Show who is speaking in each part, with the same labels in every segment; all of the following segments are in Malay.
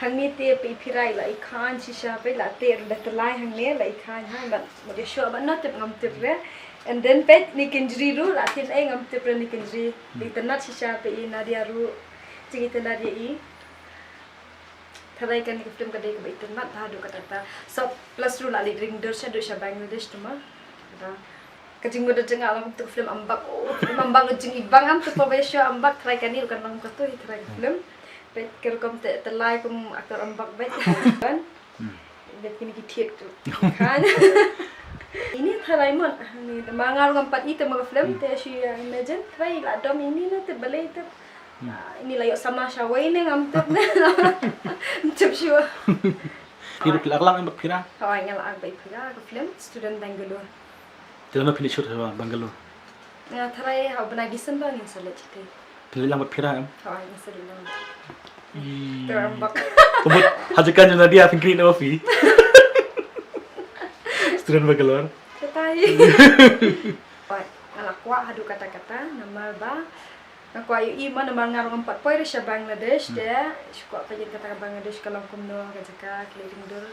Speaker 1: hang ni te pi phirai la ikhan shisha pe la te da tlai hang ne la ikhan ha ba mo de sho ba not te ngam te re and then pet ni kinjri ru la tin ai ngam te pre ni kinjri di tanat shisha pe I nadia ru jingi tanadia I tharai kan ni film ka de ka tanat ha do kata ta so plus ru la li ring der sha do sha Bangladesh tuma da kajing mo da jeng alam tu film ambak film ambak lo jing ibang am tu pa sho ambak tharai kan ni kan lang ka tu tharai film bet kerkom te telai kum aktor ambak bet kan bet kini kithiet tu kan ini tharai mon ni mangal ngam pat itu mga film te si imagine try la dom ini na te balay te ini layo sama shaway ne ngam te na chup sure
Speaker 2: Pira lang ang pira.
Speaker 1: Hawai ngala ang bay pira ka film student Bangalore
Speaker 2: Tila na pinishoot sa Bangalore.
Speaker 1: nga tharai haw banay December ngin salit te
Speaker 2: Pila lang pira am.
Speaker 1: hawai ngin salit lang ter ambak
Speaker 2: Kumut hajakan yung nadia tingkri na mafi. Student Bangalore.
Speaker 1: Katay. Pai, ngalakwa hadu kata-kata nama ba. Nakwa yu ima nama ngarong 4 poin siya Bangladesh dia. Sukwa pa kata Bangladesh kalong kumno kajaka keliling dur.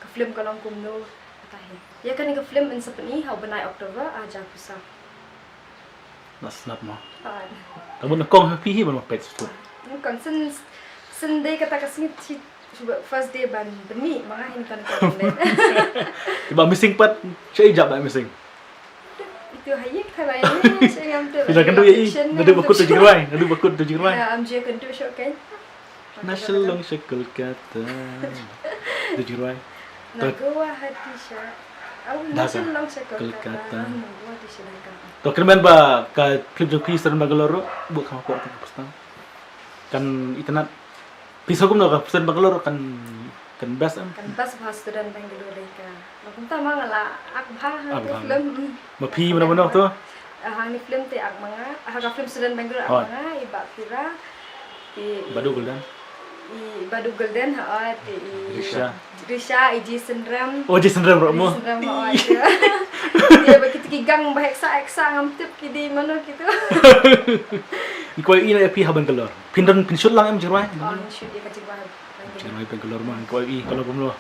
Speaker 1: Ka film kalong kumno katahi. Ya kan ka film in sapani how banai Oktober aja pusa.
Speaker 2: Nasnap mo.
Speaker 1: Pai.
Speaker 2: Tamo na kong pihi mo pet sto.
Speaker 1: Kan sen day kata kasing first day ban demi mga hinkan ko din.
Speaker 2: Diba missing part siya ijab ba missing.
Speaker 1: Itu hayek tharai ni saya ngam tu.
Speaker 2: Pila kan tu yai. Nadu bakut tu jirwai. Nadu bakut tu jirwai.
Speaker 1: Ya amje kan tu show kan.
Speaker 2: Nasyalong sa Kolkata. Tu jirwai.
Speaker 1: Nagawa hati siya. Nasyalong sa Kolkata. Nagawa hati siya Kolkata.
Speaker 2: To kinaman ba ka clip yung piece sa Bangalore bu ka ko ta pasta. Kan itanat piece ko no ka sa Bangalore kan best am.
Speaker 1: Kan bas bahas student Bangalore ka. Makunta mga la akbha film.
Speaker 2: Mapi mo naman to.
Speaker 1: Hang ni film te ak mga ka film student Bangalore ak mga iba pira ti
Speaker 2: Badugol dan.
Speaker 1: I Badugol den ha ti Risha I Jason Ram.
Speaker 2: Oh Jason Ram mo.
Speaker 1: Jason Ram ha dia begitu kigang baheksa ngam tip kidi mano gitu.
Speaker 2: Ikaw ina pi ha Bangalore. Pindan pinshot lang am jirwai.
Speaker 1: Oh shoot dia kacik banget.
Speaker 2: Jirwai Bangalore man. Ikaw kalau kumlo.